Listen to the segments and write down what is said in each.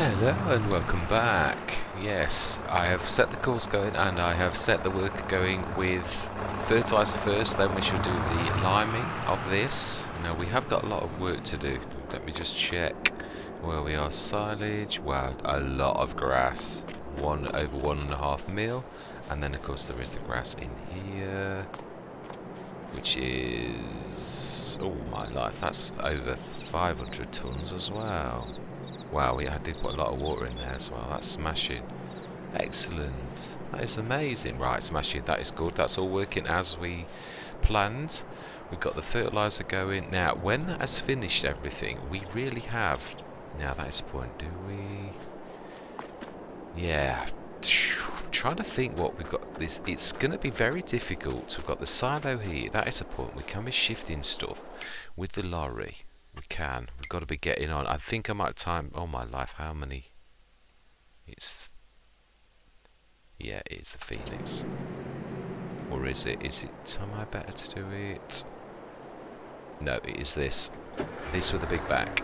Hello and welcome back. Yes, I have set the course going and I have set the work going with fertiliser first, then we shall do the liming of this. Now we have got a lot of work to do. Let me just check where we are. Silage, wow, a lot of grass. Over 1.5 mil. And then of course there is the grass in here, which is, oh my life, that's over 500 tonnes as well. Wow, I did put a lot of water in there as well. That's smashing. Excellent. That is amazing. Right, smashing. That is good. That's all working as we planned. We've got the fertiliser going. Now, when that has finished everything, we really have... Now, that is the point. Do we... Yeah. I'm trying to think what we've got. This. It's going to be very difficult. We've got the silo here. That is the point. We can be shifting stuff with the lorry. We can. We've got to be getting on. I think I might time... Oh my life, how many... It's... Yeah, it's the Phoenix. Or is it? Is it... Am I better to do it? No, it is this. This with the big back.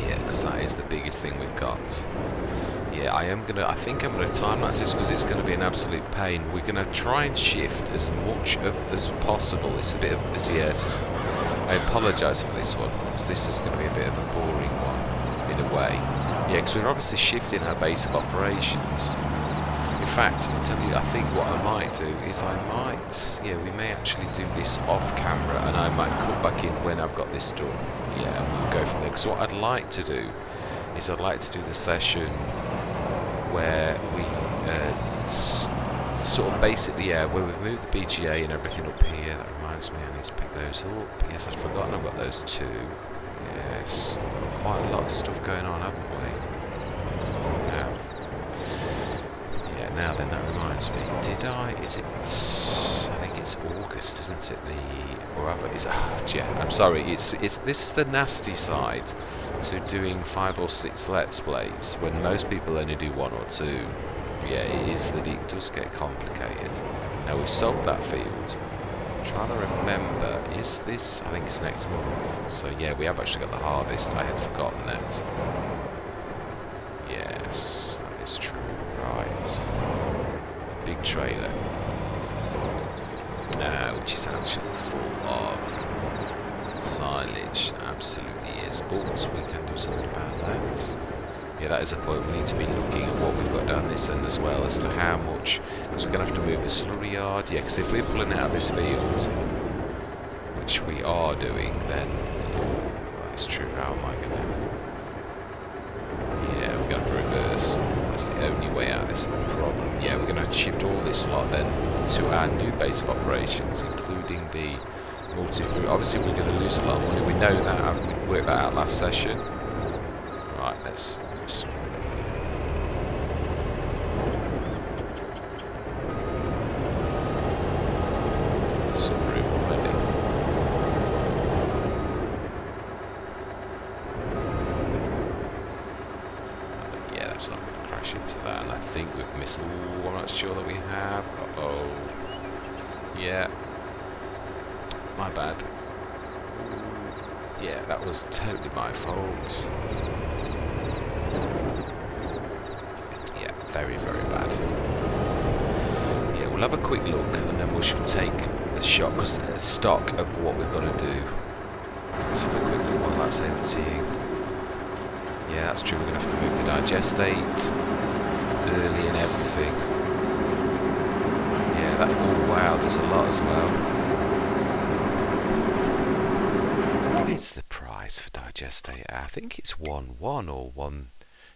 Yeah, because that is the biggest thing we've got. Yeah, I think I'm gonna time lapse this because it's gonna be an absolute pain. We're gonna try and shift as much as possible. It's a bit of this. Yeah, I apologise for this one because this is going to be a bit of a boring one in a way. Yeah, because we're obviously shifting our base of operations. In fact, I think what I might do is we may actually do this off camera and I might cut back in when I've got this done. Yeah, and we'll go from there. Because what I'd like to do is I'd like to do the session where we sort of basically, yeah, where we've moved the BGA and everything up here. That reminds me, I need to pick those up. Yes, I'd forgotten I've got those two. Yes, quite a lot of stuff going on, haven't we? Yeah, now then, that reminds me. I think it's August, isn't it? I'm sorry, it's this is the nasty side to doing 5 or 6 Let's Plays when most people only do 1 or 2. Yeah, it is that it does get complicated. Now we've sold that field. I'm trying to remember, is this... I think it's next month. So yeah, we have actually got the harvest. I had forgotten that. Yes, that is true. Right. Big trailer. Which is actually full of silage. Absolutely is. But we can do something about that. Yeah, that is a point. We need to be looking at what we've got down this end as well as to how much, because we're going to have to move the slurry yard. Yeah, because if we're pulling out of this field, which we are doing, then that's true. How am I going to... Yeah, we're going to reverse. That's the only way out of this problem. Yeah, we're going to shift all this lot then to our new base of operations, including the multi-fruit. Obviously, we're going to lose a lot of money. We know that. We worked that out last session. Right, let's some room already. Yeah, that's not going to crash into that. And I think we've missed... Oh, I'm not sure that we have. Uh-oh. Yeah. My bad. Yeah, that was totally my fault. Yeah, very, very bad. Yeah, we'll have a quick look and then we should take a shot, because stock of what we've got to do. Let's have a quick look while that's emptying. Yeah, that's true, we're going to have to move the digestate early and everything. Yeah, that... Oh wow, there's a lot as well. What is the price for digestate? I think it's 1.1 or 1...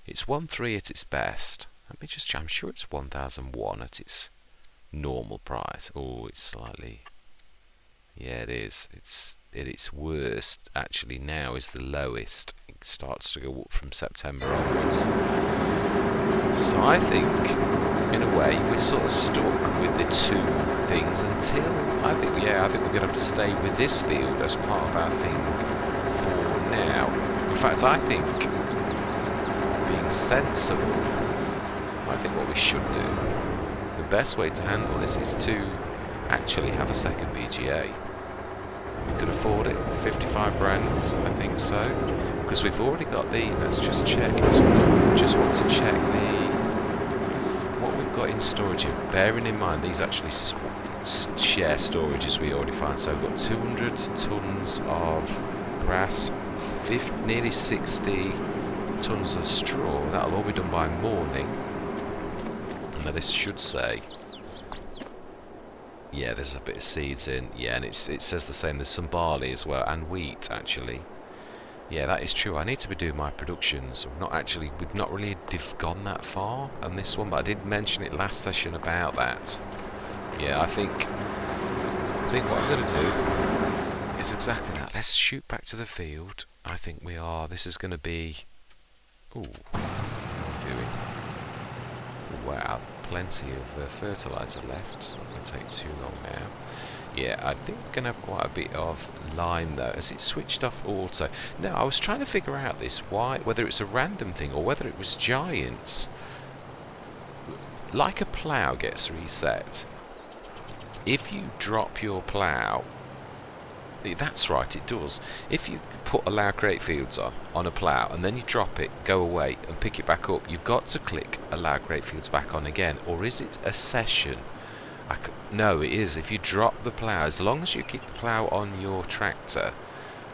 It's 1.3 at its best. Let me just check. I'm sure it's 1,001 at its normal price. Oh, it's slightly... Yeah, it is. It's at its worst. Actually, now is the lowest. It starts to go up from September onwards. So I think, in a way, we're sort of stuck with the two things until... I think we're going to have to stay with this field as part of our thing for now. In fact, I think... being sensible, I think what we should do, the best way to handle this is to actually have a second BGA. We could afford it. 55 grand, I think so. Because we've already got the... Let's just check. Just want to check what we've got in storage here. Bearing in mind, these actually share storages we already find. So we've got 200 tons of grass, nearly 60 tons of straw. That'll all be done by morning. Now this should say... Yeah, there's a bit of seeds in. Yeah, and it says the same. There's some barley as well, and wheat, actually. Yeah, that is true. I need to be doing my productions. We've not really gone that far on this one, but I did mention it last session about that. Yeah, I think what I'm going to do is exactly that. Let's shoot back to the field. I think we are. This is going to be... Ooh, what am I doing? Wow, plenty of fertiliser left. It's not going to take too long now. Yeah, I think we're going to have quite a bit of lime though. Has it switched off auto? No, I was trying to figure out this, whether it's a random thing or whether it was giants. Like a plough gets reset. If you drop your plough, that's right, it does. If you put allow create fields on a plough and then you drop it, go away and pick it back up, you've got to click allow create fields back on again. Or is it a session? No, it is. If you drop the plough, as long as you keep the plough on your tractor,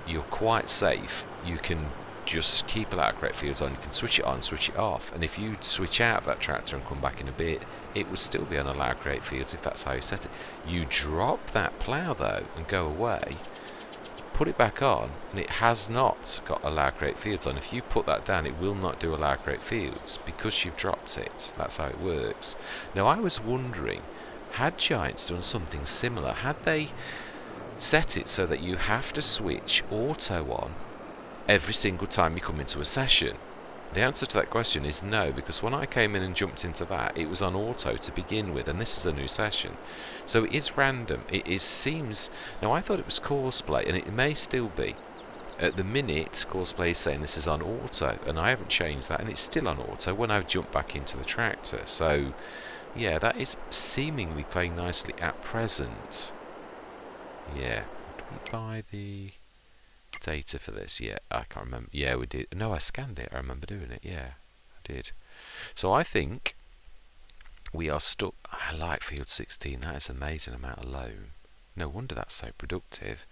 you're quite safe. You can just keep allow create fields on. You can switch it on, switch it off. And if you switch out of that tractor and come back in a bit, it will still be on allow create fields if that's how you set it. You drop that plough though and go away, put it back on, and it has not got allow create fields on. If you put that down, it will not do allow create fields because you've dropped it. That's how it works. Now I was wondering, had Giants done something similar? Had they set it so that you have to switch auto on every single time you come into a session? The answer to that question is no, because when I came in and jumped into that, it was on auto to begin with, and this is a new session. So it is random. Seems... Now, I thought it was Courseplay, and it may still be. At the minute, Courseplay is saying this is on auto, and I haven't changed that, and it's still on auto when I jump back into the tractor. So, yeah, that is seemingly playing nicely at present. Yeah. Did we buy the data for this? Yeah, I can't remember. Yeah, we did. No, I scanned it. I remember doing it. Yeah, I did. So I think we are stuck. I like field 16. That is an amazing amount of loam. No wonder that's so productive.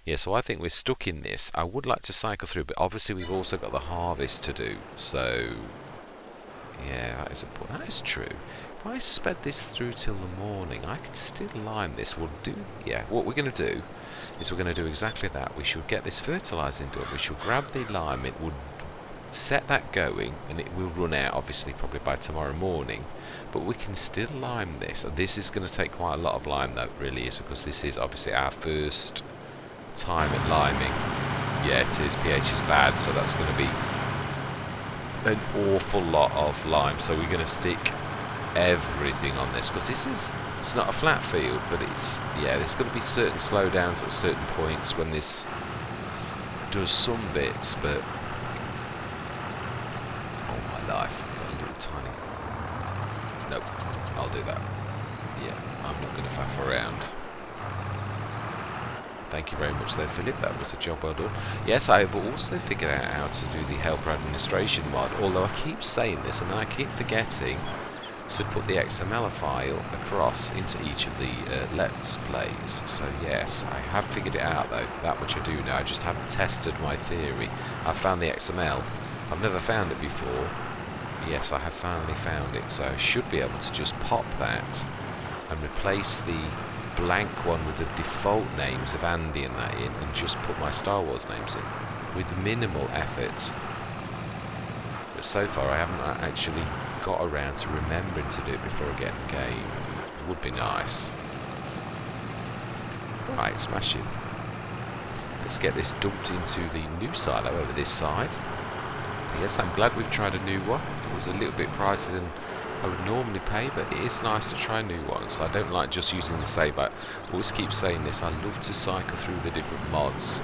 Yeah, so I think we're stuck in this. I would like to cycle through, but obviously we've also got the harvest to do. So, yeah, that is important. That is true. If I sped this through till the morning, I could still lime this. We'll do, yeah, what we're going to do is we're going to do exactly that. We should get this fertilising done. We should grab the lime. It would set that going, and it will run out, obviously, probably by tomorrow morning. But we can still lime this. And this is going to take quite a lot of lime, though, it really is, because this is obviously our first time at liming. Yeah, it is. pH is bad, so that's going to be an awful lot of lime. So we're going to stick everything on this, because it's not a flat field, but it's, yeah, there's going to be certain slowdowns at certain points when this does some bits, but oh my life, I've got a little tiny, nope, I'll do that. Yeah, I'm not going to faff around. Thank you very much there, Philip. That was a job well done. Yes, I have also figured out how to do the helper administration mod, although I keep saying this and then I keep forgetting to put the XML file across into each of the Let's Plays. So yes, I have figured it out though. That much I do now. I just haven't tested my theory. I've found the XML. I've never found it before. Yes, I have finally found it. So I should be able to just pop that and replace the blank one with the default names of Andy and that in, and just put my Star Wars names in with minimal effort. But so far I haven't actually got around to remembering to do it before I get in the game. It would be nice. Right, smashing. Let's get this dumped into the new silo over this side. Yes, I'm glad we've tried a new one. It was a little bit pricier than I would normally pay, but it is nice to try new ones. I don't like just using the same. I always keep saying this. I love to cycle through the different mods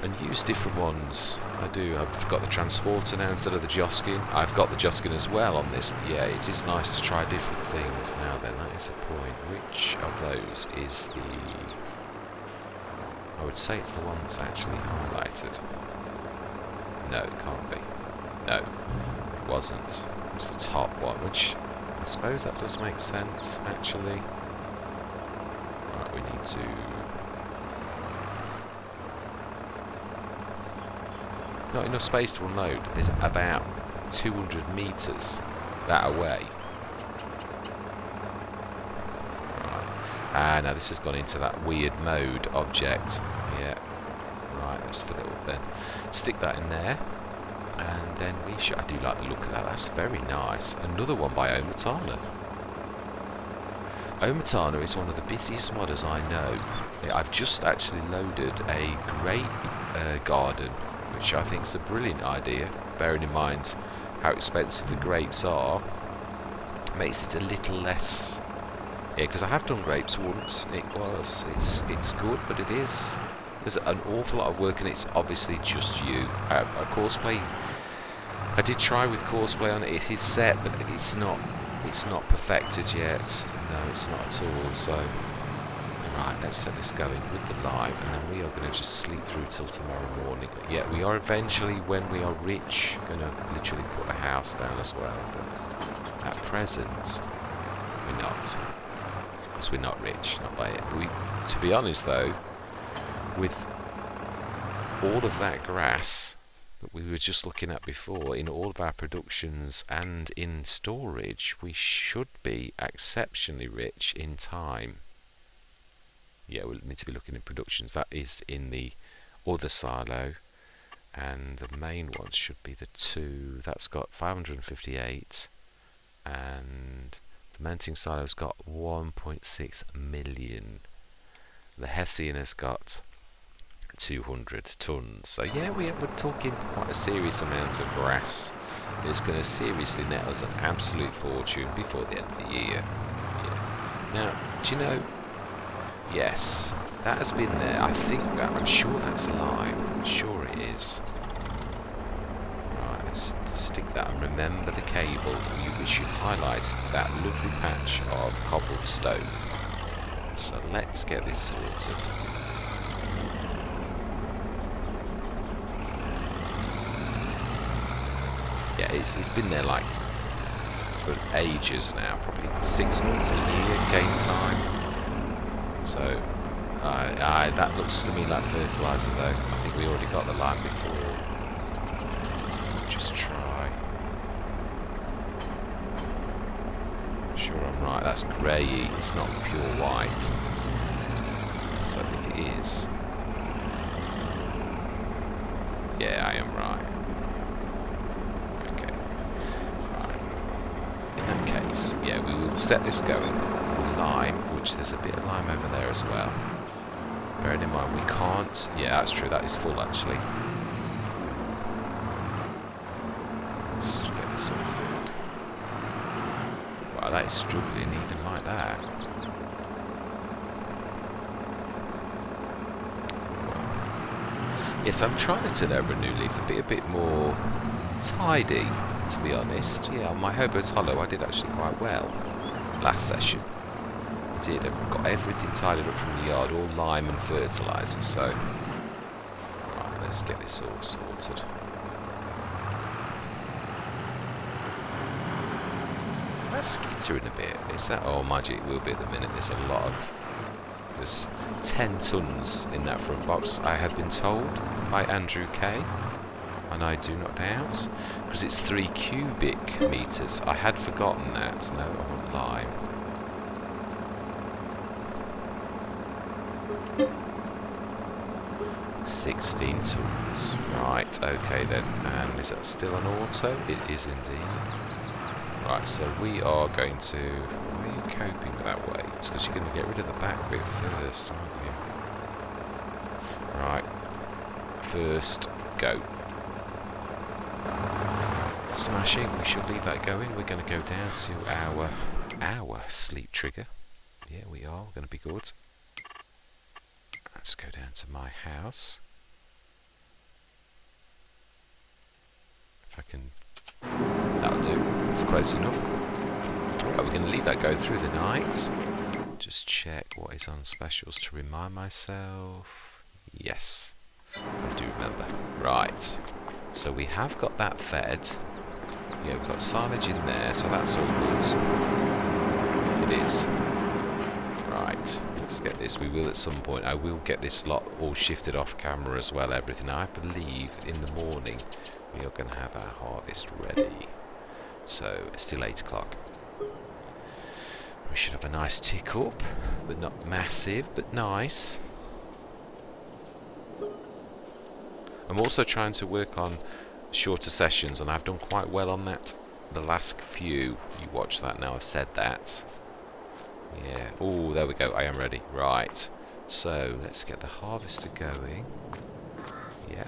and use different ones. I do. I've got the transporter now instead of the Joskin. I've got the Joskin as well on this. But yeah, it is nice to try different things. Now then, that is a point. Which of those is the... I would say it's the one that's actually highlighted. No, it can't be. No, it wasn't. It was the top one, which I suppose that does make sense, actually. Right, we need to... Not enough space to unload. There's about 200 metres that away. Right. Now this has gone into that weird mode object. Yeah. Right, let's fill it up then. Stick that in there. And then we should... I do like the look of that. That's very nice. Another one by Oito. Oito is one of the busiest modders I know. I've just actually loaded a grape garden, which I think is a brilliant idea, bearing in mind how expensive the grapes are. Makes it a little less... Yeah, because I have done grapes once. It's good, but it is... There's an awful lot of work, and it's obviously just you. Courseplay... I did try with Courseplay on it. It is set, but it's not perfected yet. No, it's not at all. So, right, let's set this going with the lime, and then we are going to just sleep through till tomorrow morning. Yeah, we are eventually, when we are rich, going to literally put a house down as well. But at present, we're not, because we're not rich, not by it. But to be honest, though, with all of that grass that we were just looking at before, in all of our productions and in storage, we should be exceptionally rich in time. Yeah, we'll need to be looking at productions. That is in the other silo, and the main one should be the 2. That's got 558, and the melting silo's got 1.6 million. The Hessian has got 200 tons. So yeah, we're talking quite a serious amount of grass. It's going to seriously net us an absolute fortune before the end of the year. Yeah. Now, do you know? Yes, that has been there. I think that, I'm sure that's lime. I'm sure it is. Right, let's stick that and remember the cable which you've highlighted, that lovely patch of cobbled stone. So let's get this sorted. Yeah, it's been there like for ages now, probably 6 months, a year, game time. So, that looks to me like fertiliser though. I think we already got the lime before. Just try. I'm sure I'm right. That's grey. It's not pure white. So if it is, yeah, I am right. Yeah, we will set this going with lime, which there's a bit of lime over there as well. Bearing in mind we can't... Yeah, that's true, that is full actually. Let's get this all filled. Wow, that is struggling even like that. Wow. Yes, I'm trying to turn over a new leaf and be a bit more tidy, to be honest. Yeah, on my Hobo's Hollow I did actually quite well last session. I did, I've got everything tidied up from the yard, all lime and fertiliser, so... Right, let's get this all sorted. Let's skitter in a bit. Is that... Oh, mind you, it will be at the minute. There's a lot of... There's 10 tons in that front box, I have been told by Andrew K. And I do not doubt, because it's 3 cubic meters. I had forgotten that. No, I want lime. $16 tons. Right, okay then. And is that still an auto? It is indeed. Right, so we are going to... How are you coping with that weight? It's because you're going to get rid of the back bit first, aren't you? Right. First, go. Smashing, we should leave that going. We're going to go down to our sleep trigger. Yeah, we are. We're going to be good. Let's go down to my house. If I can... That'll do. It's close enough. Right, we're going to leave that go through the night. Just check what is on specials to remind myself. Yes, I do remember. Right, so we have got that fed. Yeah, we've got silage in there, so that's all good. It is. Right, let's get this. We will at some point. I will get this lot all shifted off camera as well, everything. I believe in the morning we are going to have our harvest ready. So it's still 8 o'clock. We should have a nice tick up, but not massive, but nice. I'm also trying to work on shorter sessions, and I've done quite well on that the last few. You watch that now, I've said that. Yeah. Oh, there we go. I am ready. Right. So let's get the harvester going. Yeah.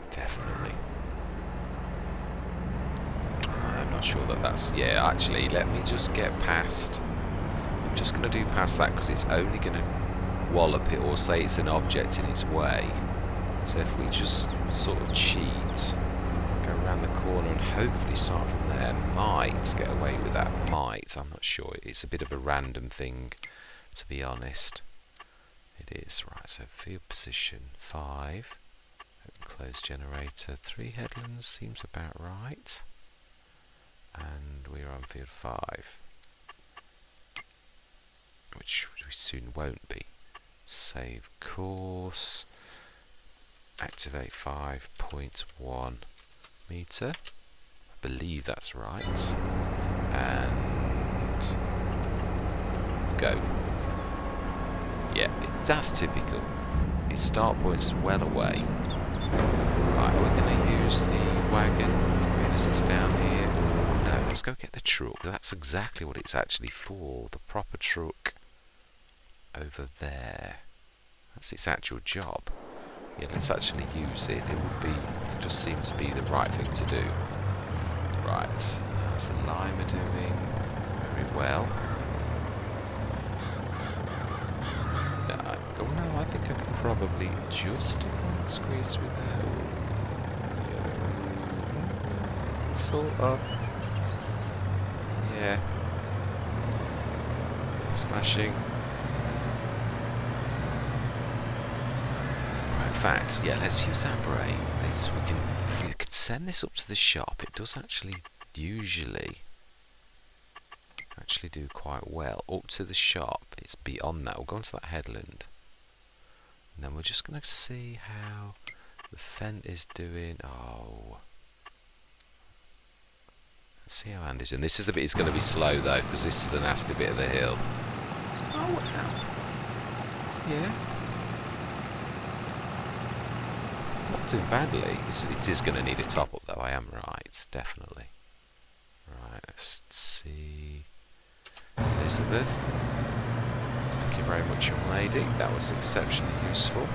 Definitely. I'm not sure that that's... Yeah, actually, let me just get past... I'm just going to do past that because it's only going to wallop it or say it's an object in its way. So if we just sort of cheat, go around the corner and hopefully start from there, might get away with that. Might, I'm not sure. It's a bit of a random thing, to be honest. It is. Right, so field position 5. Open close generator. 3 headlands seems about right. And we're on field 5. Which we soon won't be. Save course. Activate 5.1 meter. I believe that's right. And go. Yeah, that's typical. Its start point's well away. Right, we're going to use the wagon as it's down here. Oh, no, let's go get the truck. That's exactly what it's actually for. The proper truck over there. That's its actual job. Yeah, let's actually use it. It would be, it just seems to be the right thing to do. Right, how's the limer doing? Very well. No, oh no, I think I could probably just squeeze through there. Yeah. Sort of. Yeah. Smashing. In fact, yeah, let's use our brain. If we could send this up to the shop, it does actually usually do quite well. Up to the shop, it's beyond that. We'll go onto that headland. And then we're just going to see how the fent is doing. Oh. Let's see how Andy's doing. This is the bit it's going to be slow though, because this is the nasty bit of the hill. Oh, wow. Yeah. Not doing badly. It is going to need a top up though, I am right, definitely. Right, let's see. Elizabeth. Thank you very much, young lady. That was exceptionally useful.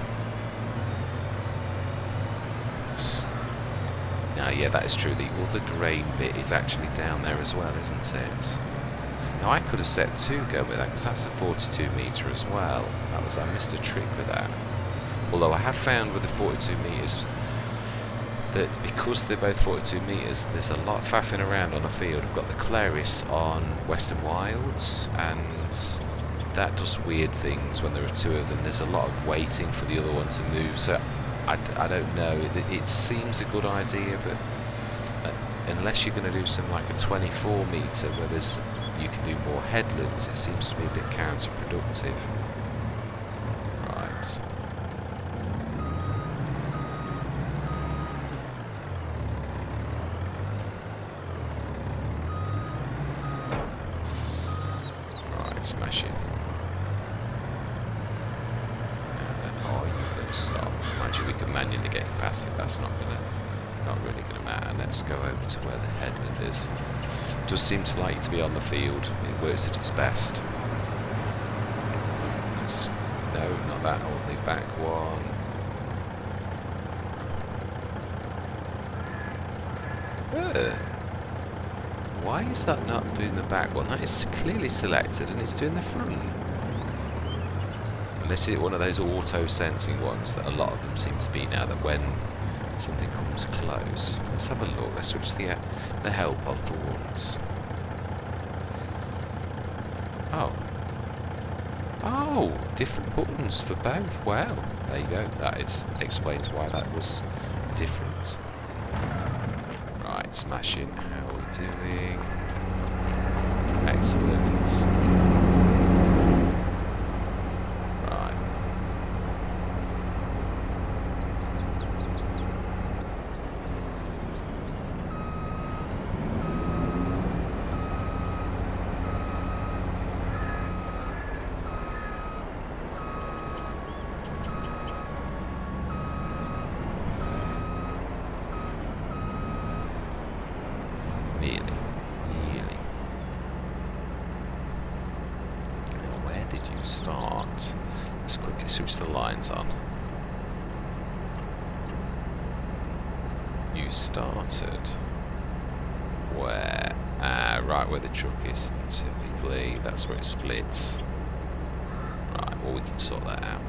Now, yeah, that is true. The other grain bit is actually down there as well, isn't it? Now, I could have set 2 going with that, because that's a 42 metre as well. I missed a trick with that. Although I have found with the 42 metres that because they're both 42 metres, there's a lot faffing around on a field. I've got the Clarice on Western Wilds, and that does weird things when there are 2 of them. There's a lot of waiting for the other one to move, so I don't know. It seems a good idea, but unless you're going to do something like a 24 metre where you can do more headlands, it seems to be a bit counterproductive. Right. Smash it. And then are you going to stop? Mind you, we can manually get past it. That's not really going to matter. Let's go over to where the headland is. It does seem to like to be on the field. It works at its best. No, not that. I want the back one. Why is that not doing the back one? That is clearly selected and it's doing the front. Unless it's one of those auto-sensing ones that a lot of them seem to be now, that when something comes close. Let's have a look. Let's switch the help on for once. Oh. Oh, different buttons for both. Wow. There you go. That explains why that was different. Right, smashing. How are we doing? Excellent. Right. Nearly. Nearly. Now, where did you start? Let's quickly switch the lines on. You started where? Right where the truck is. Typically, that's where it splits. Right, well, we can sort that out.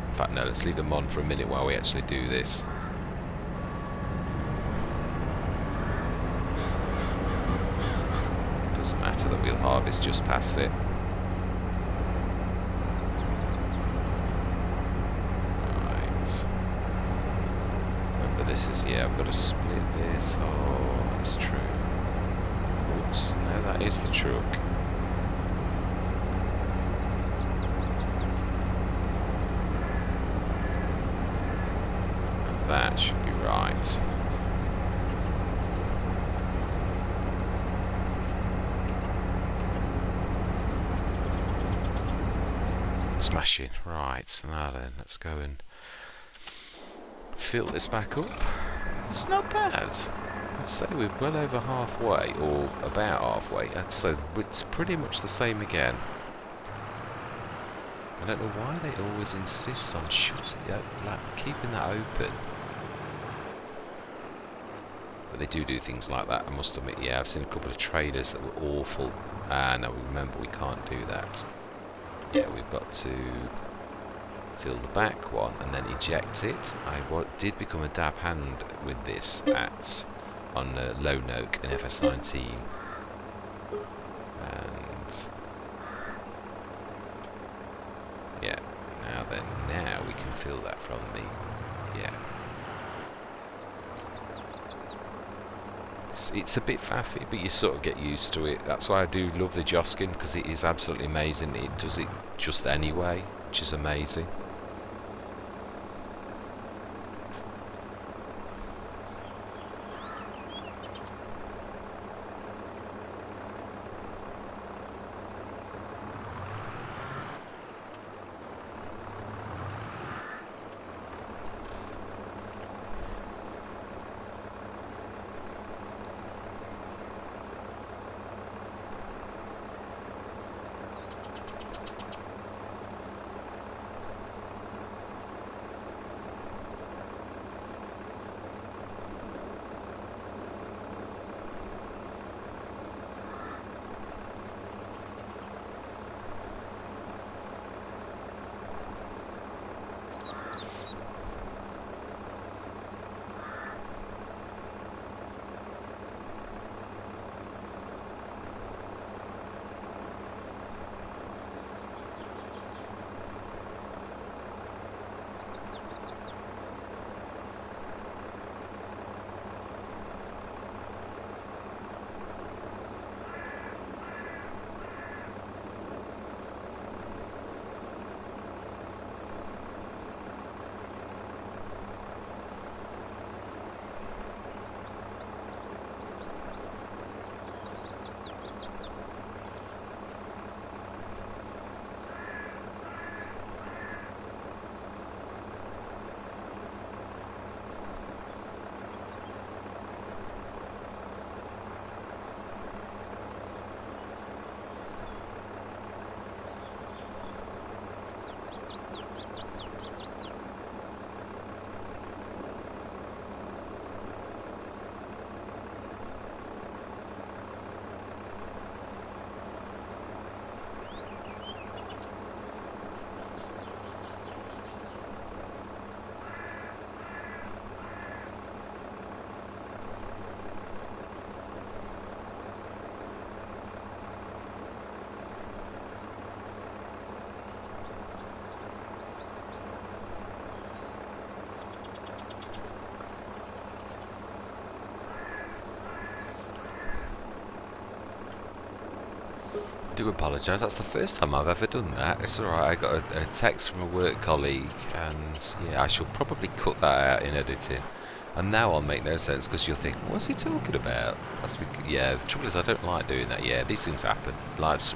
In fact, no, let's leave them on for a minute while we actually do this. Doesn't matter that we'll harvest just past it. Right. Remember, this is, yeah, I've got to split this. Oh, that's true. Oops, no, that is the truck. And that should be right. Smashing. Right, now then, let's go and fill this back up. It's not bad. I'd say we're well over halfway, or about halfway. So it's pretty much the same again. I don't know why they always insist on shutting it, like keeping that open. But they do things like that, I must admit. Yeah, I've seen a couple of traders that were awful. No, remember, we can't do that. Yeah, we've got to fill the back one and then eject it. I did become a dab hand with this on Lone Oak and FS19. And yeah, now we can fill that from the, yeah. It's a bit faffy, but you sort of get used to it. That's why I do love the Joskin, because it is absolutely amazing. It does it just anyway, which is amazing. do apologise. That's the first time I've ever done that. It's alright. I got a text from a work colleague, and yeah, I shall probably cut that out in editing. And now I'll make no sense because you'll think, what's he talking about? That's because, yeah, the trouble is I don't like doing that. Yeah, these things happen.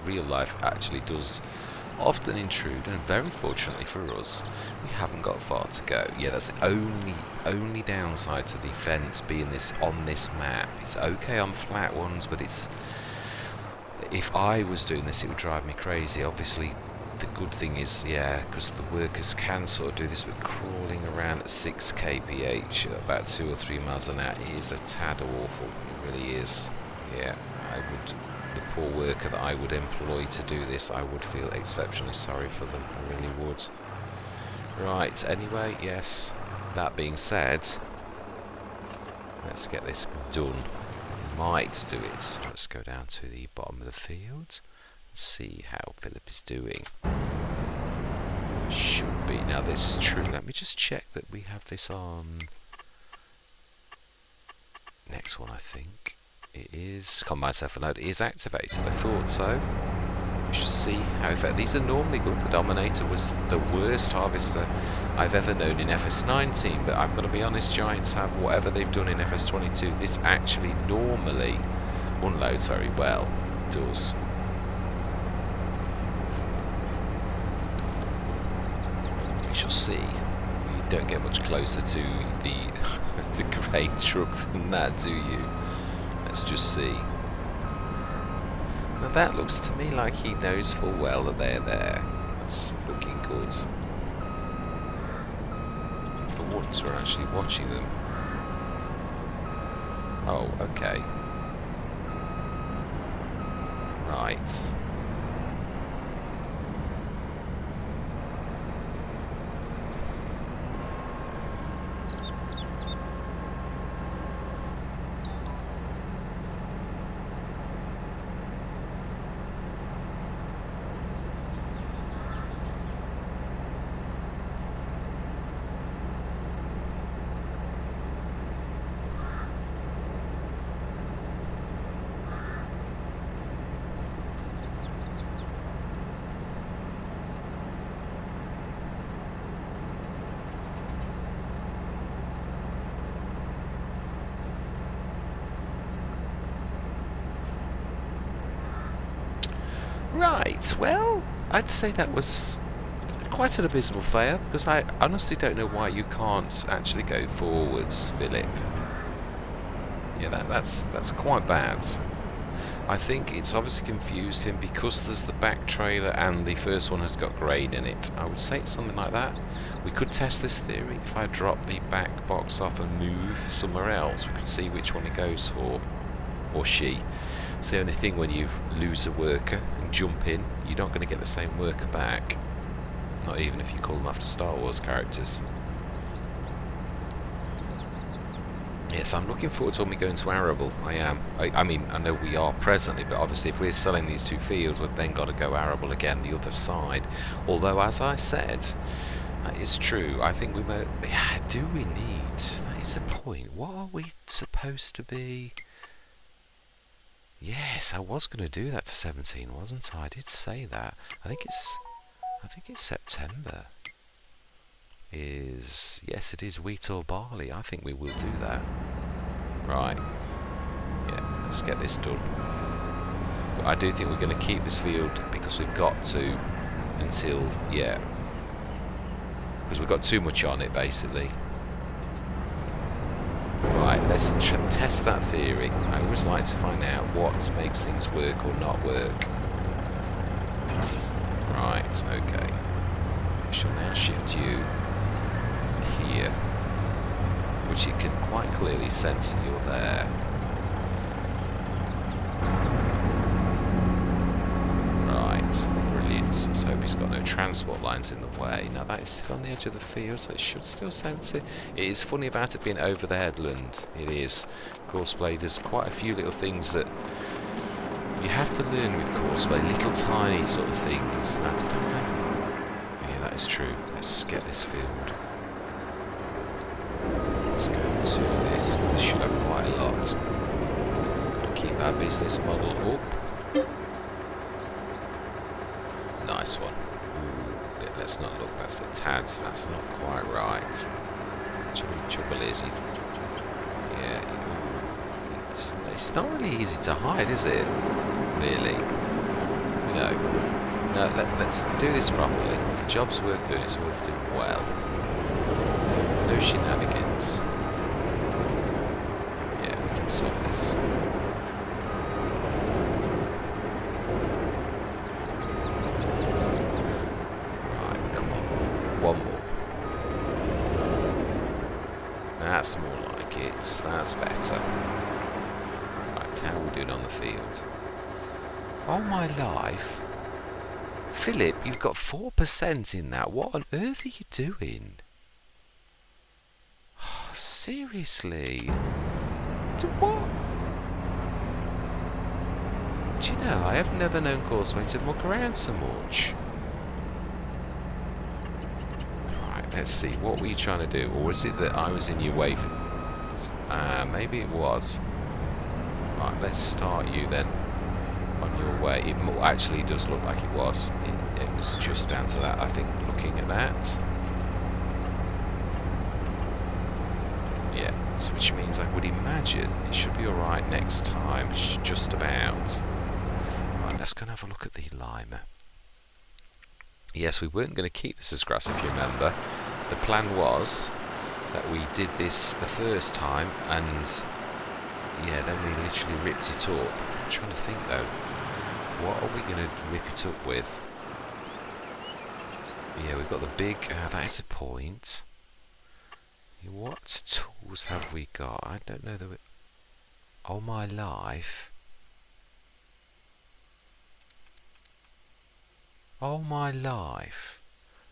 Real life actually does often intrude, and very fortunately for us, we haven't got far to go. Yeah, that's the only downside to the fence being this on this map. It's okay on flat ones, but it's, if I was doing this, it would drive me crazy. Obviously, the good thing is, yeah, because the workers can sort of do this, but crawling around at 6 kph at about 2 or 3 miles an hour is a tad awful. It really is. Yeah, the poor worker that I would employ to do this, I would feel exceptionally sorry for them. I really would. Right, anyway, yes, that being said, let's get this done. Might do it. Let's go down to the bottom of the field and see how Philip is doing. Should be. Now this is true. Let me just check that we have this on. Next one, I think. It is. Combine self-load is activated. I thought so. We should see how effective. These are normally good. The Dominator was the worst harvester I've ever known in FS19, but I've got to be honest, Giants have whatever they've done in FS22. This actually normally unloads very well. It does. We shall see. You don't get much closer to the grain truck than that, do you? Let's just see. Now that looks to me like he knows full well that they're there. That's looking good. For once we're actually watching them. Oh, okay. Right. Right, well, I'd say that was quite an abysmal fail, because I honestly don't know why you can't actually go forwards, Philip. Yeah, that's quite bad. I think it's obviously confused him because there's the back trailer and the first one has got grain in it. I would say it's something like that. We could test this theory. If I drop the back box off and move somewhere else, we could see which one he goes for, or she. It's the only thing when you lose a worker and jump in, you're not going to get the same worker back. Not even if you call them after Star Wars characters. Yes, I'm looking forward to when we go into arable. I am. I mean, I know we are presently, but obviously if we're selling these two fields, we've then got to go arable again, the other side. Although, as I said, that is true. I think we may... Yeah, do we need... That is the point. What are we supposed to be... Yes, I was going to do that to 17, wasn't I? I did say that. I think it's September. Yes, it is wheat or barley. I think we will do that. Right. Yeah, let's get this done. But I do think we're going to keep this field because we've got to until, yeah. Because we've got too much on it, basically. Right, let's test that theory. I always like to find out what makes things work or not work. Right, okay. We shall now shift you here, which it can quite clearly sense that you're there. Right, brilliant. So hope he's got no transport lines in the way. Now that is still on the edge of the field, so it should still sense it. It is funny about it being over the headland. It is. Courseplay, there's quite a few little things that you have to learn with Courseplay, little tiny sort of things. Now, did I? Yeah, that is true. Let's get this field. Let's go to this, because this should have quite a lot. Got to keep our business model up. let's not look. That's the tads. That's not quite right. Trouble is, yeah, it's not really easy to hide, is it? Really? You know. No, let's do this properly. If a job's worth doing, it's worth doing well. No shenanigans. Yeah, we can solve this. Right, come on. One more. That's more like it. That's better. Right, how are we doing on the field? Oh my life. Philip, you've got 4% in that. What on earth are you doing? Oh, seriously? What? Do you know, I have never known Causeway to muck around so much. Right, let's see. What were you trying to do? Or was it that I was in your way for... maybe it was. Right, let's start you then. On your way. It actually does look like it was. It was just down to that, I think, looking at that. Yeah, so which means I would imagine it should be alright next time, just about. Right, let's go and have a look at the limer. Yes, we weren't going to keep this as grass, if you remember. The plan was that we did this the first time, and yeah, then we literally ripped it up. I'm trying to think though. What are we going to rip it up with? Yeah, we've got the big... that is a point. What tools have we got? I don't know that we... Oh my life. Oh my life.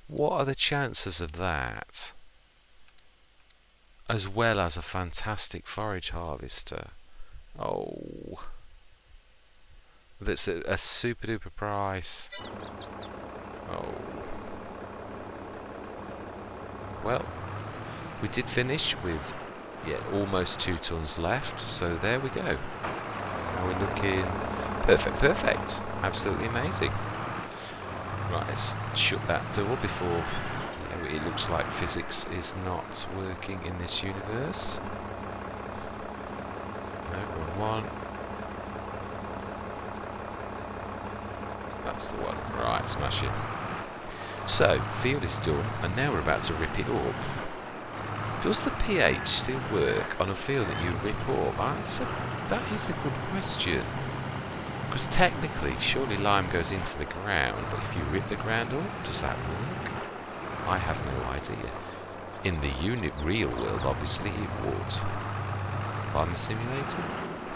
What are the chances of that? As well as a fantastic forage harvester. Oh... That's a super duper price. Oh. Well, we did finish with, yeah, almost 2 tons left. So there we go. We're looking perfect. Absolutely amazing. Right, let's shut that door before it looks like physics is not working in this universe. No, wrong one. That's the one. Right, smash it. So, field is done, and now we're about to rip it up. Does the pH still work on a field that you rip up? That is a good question. Because technically, surely lime goes into the ground, but if you rip the ground up, does that work? I have no idea. In the real world, obviously, it would. Farming simulator?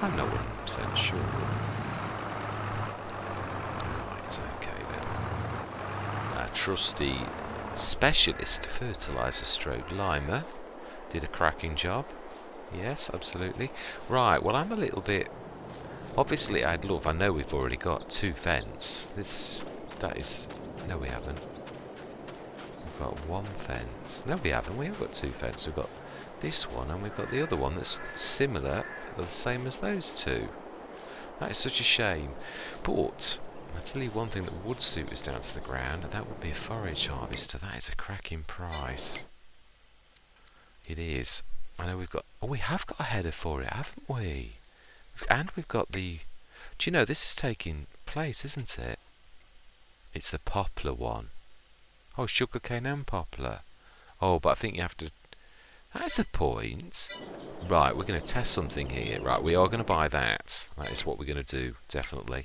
I'm not 100% sure. Trusty specialist fertilizer stroke limer did a cracking job. Yes, absolutely. Right, well, I'm a little bit... Obviously, I know we've already got 2 fence. That is... No, we haven't. We've got 1 fence. No, we haven't. We have got 2 fence. We've got this one, and we've got the other one that's similar, the same as those 2. That is such a shame. But... I'll tell you one thing that would suit us down to the ground, and that would be a forage harvester. That is a cracking price. It is. I know we've got... Oh, we have got a header for it, haven't we? And we've got the... Do you know, this is taking place, isn't it? It's the poplar one. Oh, sugarcane and poplar. Oh, but I think you have to... That's a point. Right, we're going to test something here. Right, we are going to buy that. That is what we're going to do, definitely.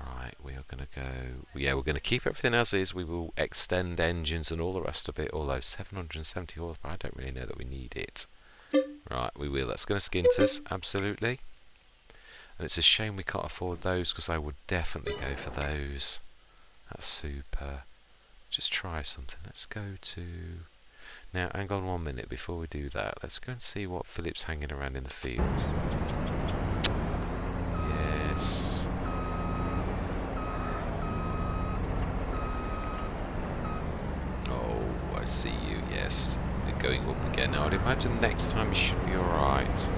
Right, we are going to go... Yeah, we're going to keep everything as is. We will extend engines and all the rest of it, although 770 horsepower, I don't really know that we need it. Right, we will. That's going to skint us, absolutely. And it's a shame we can't afford those, because I would definitely go for those. That's super. Just try something. Let's go to... Now, hang on 1 minute before we do that. Let's go and see what Philip's hanging around in the field. Yes... I see you, yes. They're going up again. Now, I'd imagine next time it should be alright.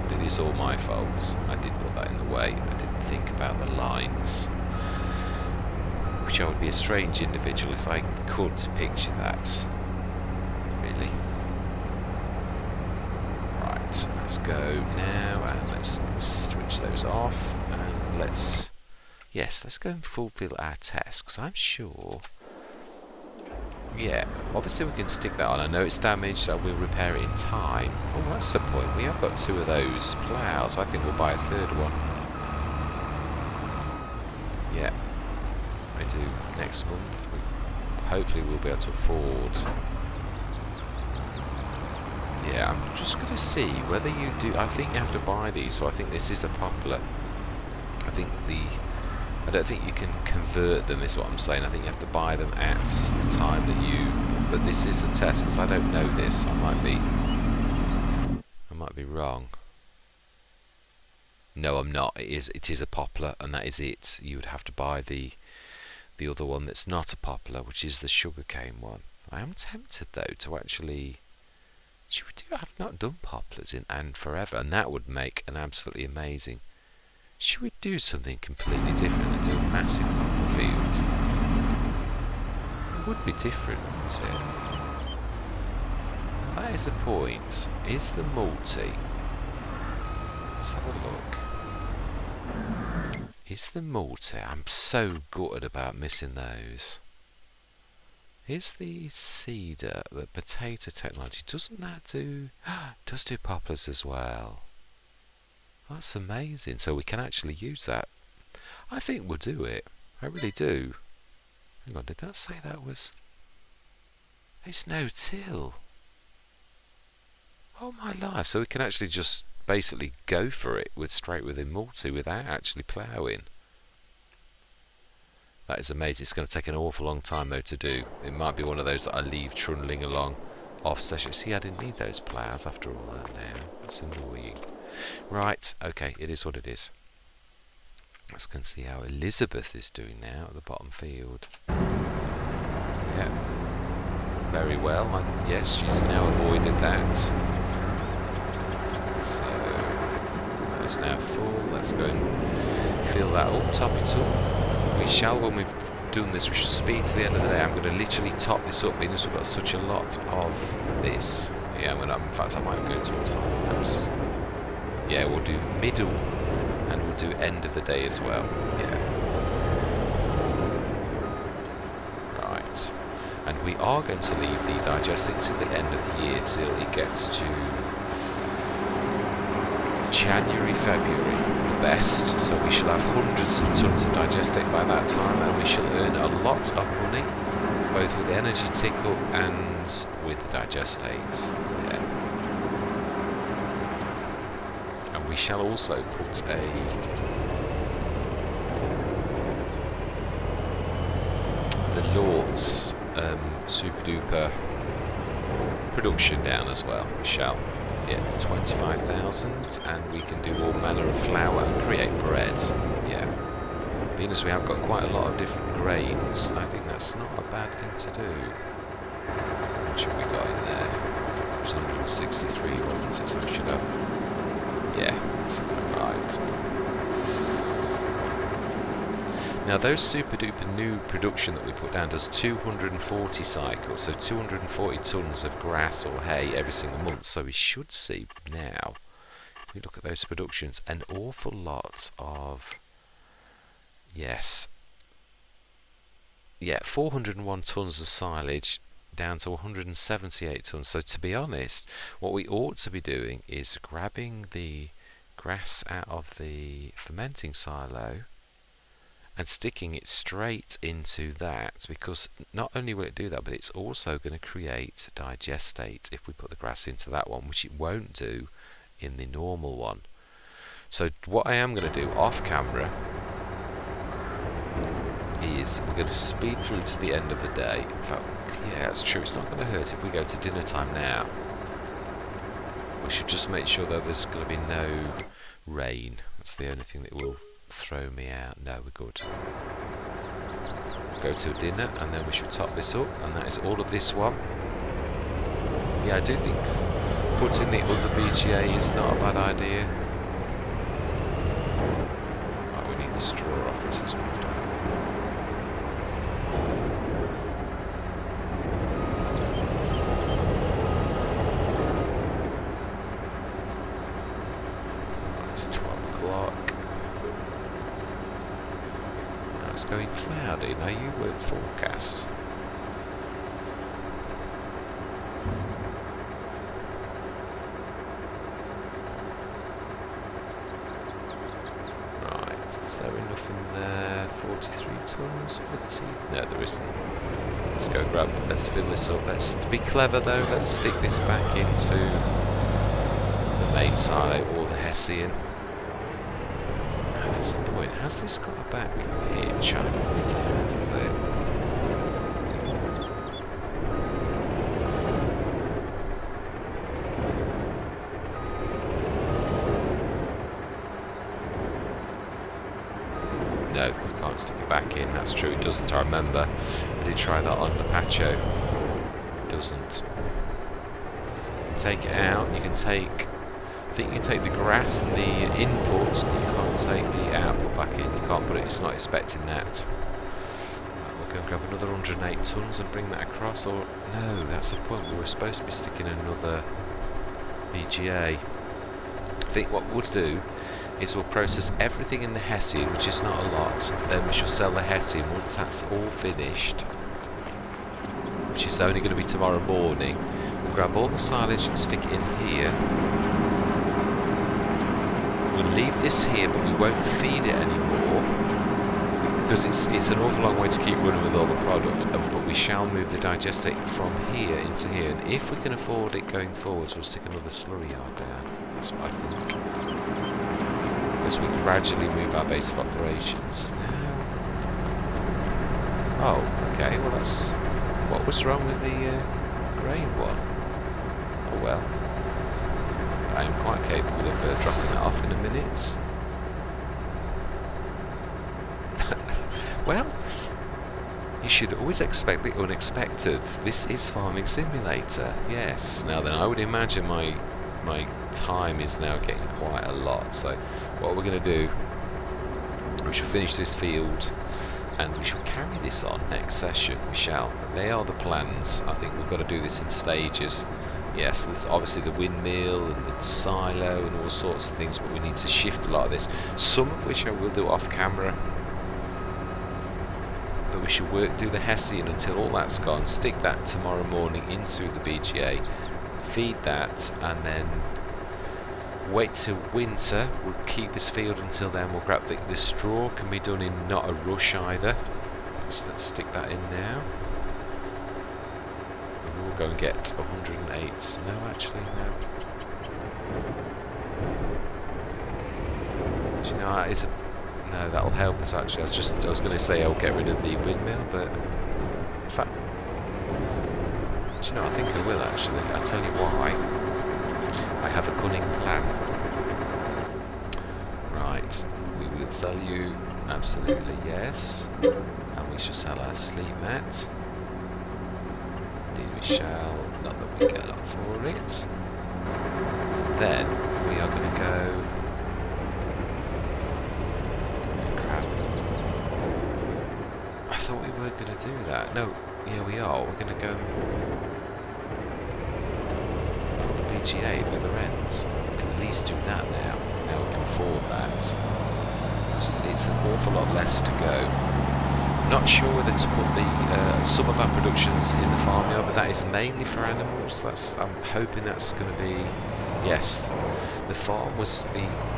But it is all my fault. I did put that in the way. I didn't think about the lines. which I would be a strange individual if I could picture that. Really. Right, let's go now and let's switch those off and let's go and fulfill our test, because I'm sure, yeah, obviously we can stick that on. I know it's damaged, I will repair it in time. Oh, that's the point, we have got 2 of those ploughs. I think we'll buy a 3rd one. Yeah, I do next month. Hopefully we'll be able to afford. Yeah, I'm just going to see whether you do. I think you have to buy these, so I think this is a poplar. I don't think you can convert them, is what I'm saying. I think you have to buy them at the time that you. But this is a test, because I don't know this. I might be wrong. No, I'm not. It is a poplar, and that is it. You would have to buy the other one that's not a poplar, which is the sugarcane one. I am tempted though to actually. Should we do? I've not done poplars in and forever, and that would make an absolutely amazing. Should we do something completely different and do a massive poplar field? It would be different, wouldn't it? That is the point. Is the multi? Let's have a look. Is the multi? I'm so gutted about missing those. Is the cedar, the potato technology, doesn't that do... does do poplars as well. That's amazing. So we can actually use that. I think we'll do it. I really do. Hang on, did that say that was... It's no-till. Oh my life. So we can actually just basically go for it straight within multi without actually ploughing. That is amazing. It's going to take an awful long time though to do. It might be one of those that I leave trundling along off session. See, I didn't need those ploughs after all that now. That's annoying. Right, okay, it is what it is. Let's go and see how Elizabeth is doing now at the bottom field. Yeah, very well. Yes, she's now avoided that. So, that's now full. Let's go and fill that up, top it up. We shall, when we've done this, we should speed to the end of the day. I'm going to literally top this up because we've got such a lot of this. Yeah, in fact, I might go to a time lapse. Yeah, we'll do middle and we'll do end of the day as well. Yeah. Right. And we are going to leave the digesting till the end of the year, till it gets to January, February, the best. So we shall have hundreds of tons of digestate by that time, and we shall earn a lot of money, both with the energy tick up and with the digestates. Yeah. And we shall also put the Lord's super duper production down as well. We shall. Yeah, 25,000, and we can do all manner of flour and create bread. Yeah. Being as we have got quite a lot of different grains, I think that's not a bad thing to do. What should we got in there? It was 163, wasn't it? So we should have... Yeah, that's about right. Now those super duper new production that we put down does 240 cycles, so 240 tons of grass or hay every single month. So we should see now, if we look at those productions, an awful lot of, yes, yeah, 401 tons of silage down to 178 tons. So to be honest, what we ought to be doing is grabbing the grass out of the fermenting silo and sticking it straight into that, because not only will it do that, but it's also going to create digestate if we put the grass into that one, which it won't do in the normal one. So what I am going to do off camera is we're going to speed through to the end of the day. In fact, yeah, that's true, it's not going to hurt if we go to dinner time now. We should just make sure though there's going to be no rain. That's the only thing that will throw me out. No, we're good. Go to dinner and then we should top this up, and that is all of this one. Yeah, I do think putting the other BGA is not a bad idea. Oh, we need the straw off this as well, don't No, you weren't forecast. Right, is there enough in there? 43 tons? 40? No, there isn't. Let's go grab, let's fill this up. Let's be clever though, let's stick this back into the main silo or the Hessian. That's the point. Has this got a back here, Chad? I think it has, is it? No, we can't stick it back in. That's true, it doesn't. I remember I did try that on the Pacho. It doesn't. Take it out. You can take, I think you can take the grass and the inputs, but you can't take the output back in. You can't put it. It's not expecting that. Right, we'll go and grab another 108 tons and bring that across. Or no, that's the point. We were supposed to be sticking another BGA. I think what we'll do is we'll process everything in the Hessian, which is not a lot. Then we shall sell the Hessian once that's all finished, which is only going to be tomorrow morning. We'll grab all the silage and stick it in here. We'll leave this here, but we won't feed it anymore because it's an awful long way to keep running with all the products. But we shall move the digestate from here into here, and if we can afford it going forwards, we'll stick another slurry yard down. That's what I think. As we gradually move our base of operations. Now, oh, okay. Well, that's what was wrong with the grain one. Oh well. I am quite capable of dropping that off in a minute. Well, you should always expect the unexpected. This is Farming Simulator. Yes. Now then, I would imagine my time is now getting quite a lot. So what we're going to do, we shall finish this field and we shall carry this on next session. We shall. They are the plans. I think we've got to do this in stages. Yes, there's obviously the windmill and the silo and all sorts of things, but we need to shift a lot of this, some of which I will do off camera. But we shall do the Hessian until all that's gone, stick that tomorrow morning into the BGA, feed that, and then wait till winter. We'll keep this field until then. We'll grab the straw, can be done in not a rush either. So let's stick that in now. And we'll go and get 108. No, actually, no. Do you know, is it? No, that'll help us actually. I was going to say I'll get rid of the windmill, but in fact, do you know, I think I will actually. I'll tell you why. I have a cunning plan. Right, we will sell you, absolutely yes, and we shall sell our sleep mat. Indeed we shall, not that we get a lot for it. Then we are going to go. Crap. I thought we weren't going to do that. No, yeah we are. We're going to go. BGA at the other ends. We can at least do that now. Now we can afford that. It's an awful lot less to go. Not sure whether to put the some of our productions in the farmyard, but that is mainly for animals. I'm hoping that's going to be. Yes, the farm was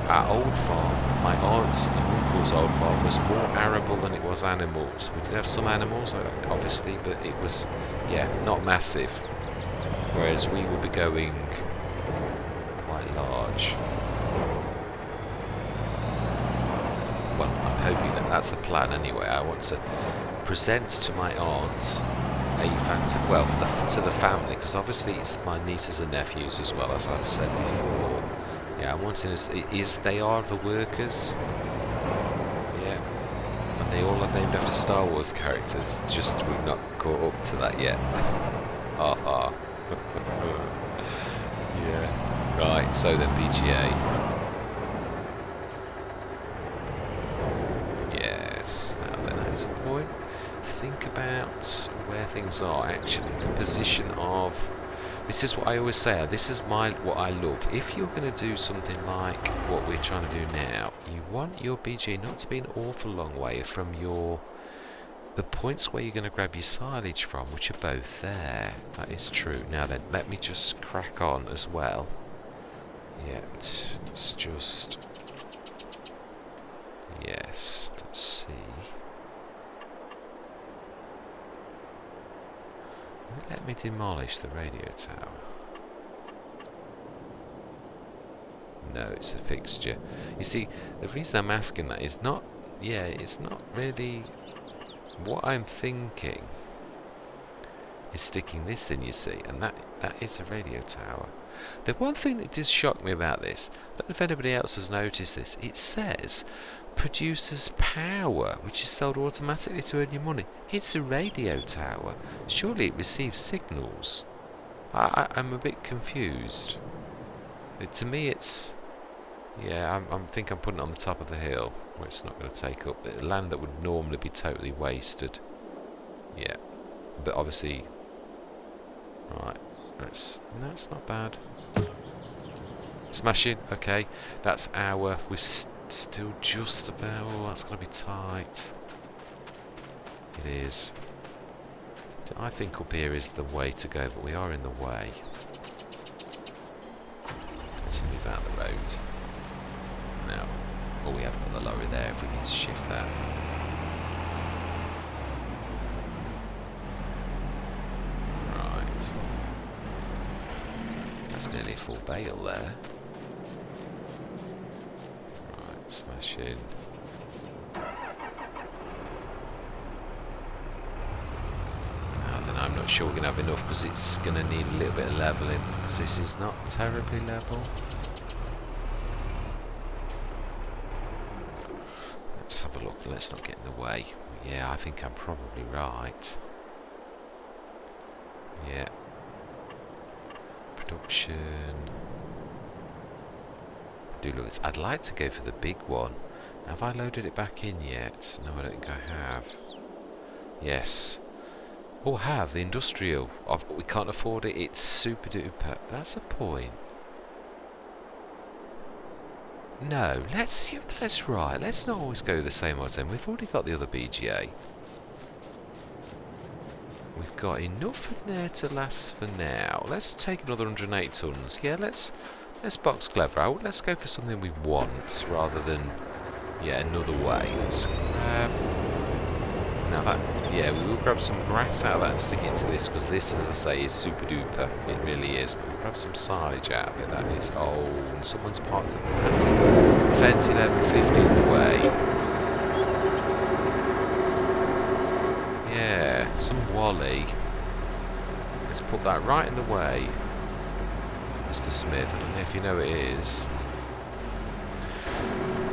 our old farm. My aunt's and uncle's old farm was more arable than it was animals. We did have some animals, obviously, but it was not massive. Whereas we will be going quite large. Well, I'm hoping that's the plan anyway. I want to present to my aunt a fantastic, well, to the family, because obviously it's my nieces and nephews as well, as I've said before. Yeah, I'm wanting they are the workers. Yeah. And they all are named after Star Wars characters, just we've not caught up to that yet. Yeah. Right, so then BGA. Yes, now then that's a point. Think about where things are actually. The position of. This is what I always say. This is what I love. If you're going to do something like what we're trying to do now, you want your BGA not to be an awful long way from your the points where you're going to grab your silage from, which are both there. That is true. Now then, let me just crack on as well. Yeah, it's just... Yes, let's see. Let me demolish the radio tower. No, it's a fixture. You see, the reason I'm asking that is not... Yeah, it's not really... What I'm thinking is sticking this in, you see, and that is a radio tower. The one thing that does shock me about this, I don't know if anybody else has noticed this, it says produces power, which is sold automatically to earn your money. It's a radio tower. Surely it receives signals. I'm a bit confused. To me it's... Yeah, I think I'm putting it on the top of the hill, where it's not going to take up land that would normally be totally wasted. Yeah, but obviously... Right, that's not bad. Smashing, okay, that's our... We've still just about... Oh, that's going to be tight. It is. I think up here is the way to go, but we are in the way. Let's move out the road. Now, oh, we have got the lorry there if we need to shift that. Right. That's nearly a full bale there. Right, smash in. Now then, I'm not sure we're going to have enough because it's going to need a little bit of levelling because this is not terribly level. Let's have a look, let's not get in the way. Yeah, I think I'm probably right. Yeah. Production. Do look, I'd like to go for the big one. Have I loaded it back in yet? No, I don't think I have. Yes. Oh, have, the industrial. We can't afford it, it's super duper. That's a point. No, that's right. Let's not always go the same old time. We've already got the other BGA. We've got enough in there to last for now. Let's take another 180 tons. Yeah, let's box clever out. Let's go for something we want rather than another way. Let's grab. Now that we will grab some grass out of that and stick it into this because this, as I say, is super duper. It really is. But we'll grab some silage out of it. That is old. Someone's parked a massive fence 1150 in the way. Yeah, some Wally. Let's put that right in the way. Mr. Smith, I don't know if you know who it is.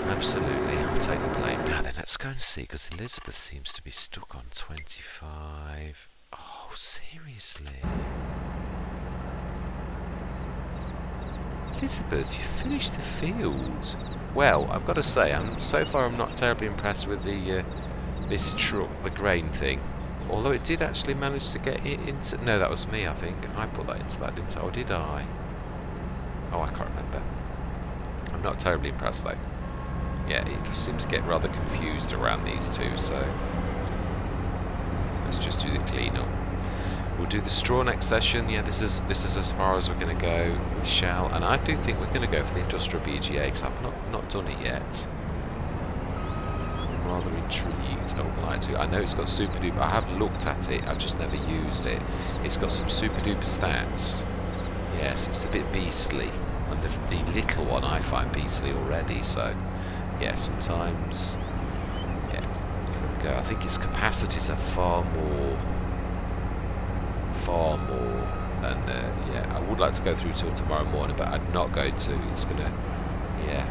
Absolutely, I'll take the blame. Now then, let's go and see, because Elizabeth seems to be stuck on 25. Oh, seriously? Elizabeth, you finished the field. Well, I've got to say, so far I'm not terribly impressed with the this truck, the grain thing. Although it did actually manage to get it into... No, that was me, I think. I put that into that, didn't I? Or did I? Oh, I can't remember. I'm not terribly impressed, though. Yeah, it just seems to get rather confused around these two, so... Let's just do the clean-up. We'll do the straw next session. Yeah, this is as far as we're going to go. We shall. And I do think we're going to go for the industrial BGA, because I've not done it yet. I'm rather intrigued. I would like to. I know it's got super duper. I have looked at it. I've just never used it. It's got some super duper stats. Yes, it's a bit beastly. And the little one I find beastly already, so... Yeah, sometimes... Yeah, here we go. I think its capacities are far more than... yeah, I would like to go through till tomorrow morning, but I'm not going to. It's going to... Yeah.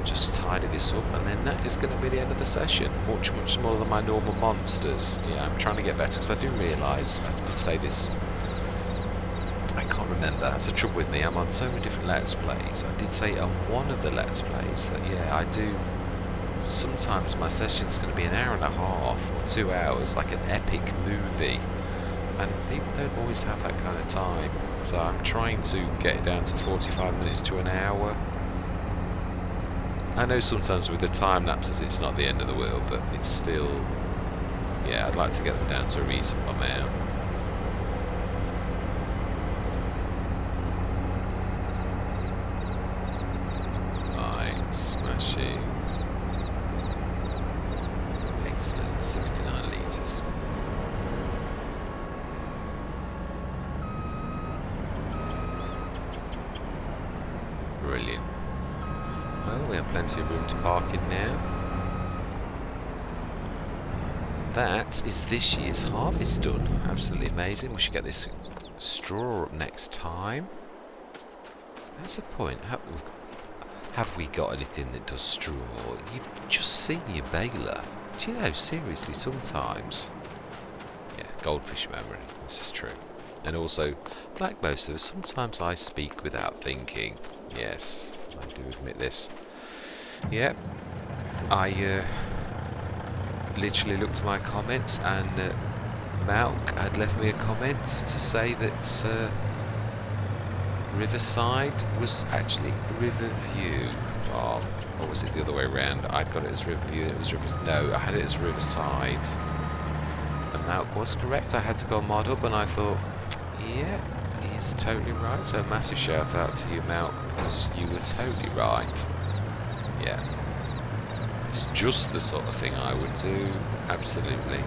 Just tidy this up, and then that is going to be the end of the session. Much, much smaller than my normal monsters. Yeah, I'm trying to get better, because I do realise, I did say this... I can't remember. That's the trouble with me. I'm on so many different Let's Plays. I did say on one of the Let's Plays that, yeah, I do... Sometimes my session's going to be an hour and a half or 2 hours, like an epic movie. And people don't always have that kind of time. So I'm trying to get it down to 45 minutes to an hour. I know sometimes with the time lapses it's not the end of the world, but it's still, yeah, I'd like to get them down to a reasonable amount. Right, smashing. Excellent, 69 litres. Brilliant. Well, we have plenty of room to park in now. That is this year's harvest done. Absolutely amazing. We should get this straw up next time. That's a point. Have we got anything that does straw? You've just seen your baler. Do you know, seriously, sometimes. Yeah, goldfish memory. This is true. And also, like most of us, sometimes I speak without thinking. Yes, I do admit this. Yep, I literally looked at my comments, and Malk had left me a comment to say that Riverside was actually Riverview Farm. Or was it the other way around? I'd got it as Riverview and it was no, I had it as Riverside. And Malk was correct. I had to go mod up, and I thought, yeah, he is totally right. So a massive shout out to you, Malk, because you were totally right. Yeah. It's just the sort of thing I would do. Absolutely.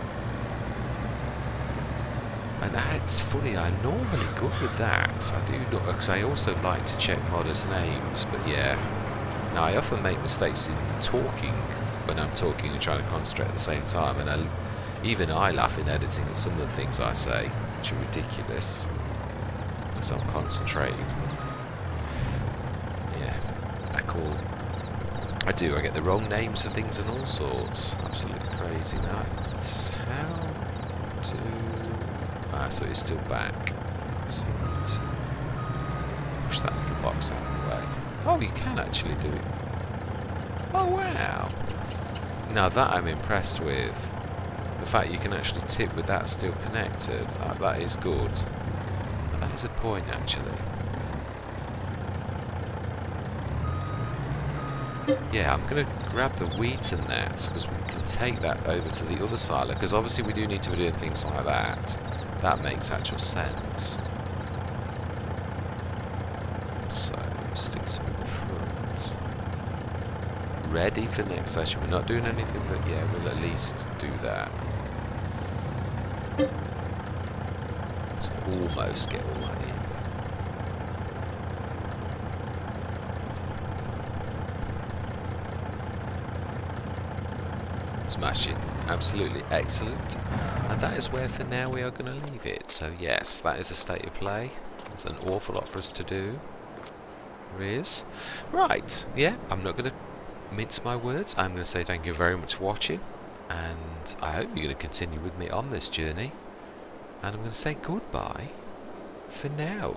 And that's funny, I'm normally good with that. I do not, because I also like to check modders' names, but yeah. Now, I often make mistakes in talking when I'm talking and trying to concentrate at the same time, and even I laugh in editing at some of the things I say, which are ridiculous, because I'm concentrating. Yeah, I get the wrong names for things and all sorts. Absolutely crazy. That's how to... so it's still back. So I need to push that little box out of the way. Oh, you can actually do it. Oh, wow. Now that I'm impressed with. The fact you can actually tip with that still connected. That is good. That is a point, actually. Yeah, I'm going to grab the wheat and that, because we can take that over to the other silo, because obviously we do need to be doing things like that. That makes actual sense. So, stick some in the front. Ready for next session. We're not doing anything, but yeah, we'll at least do that. So almost get all that in. Smashing. Absolutely excellent. And that is where for now we are going to leave it. So yes, that is a state of play. There's an awful lot for us to do. There is. Right, yeah, I'm not going to mince my words. I'm going to say thank you very much for watching. And I hope you're going to continue with me on this journey. And I'm going to say goodbye for now.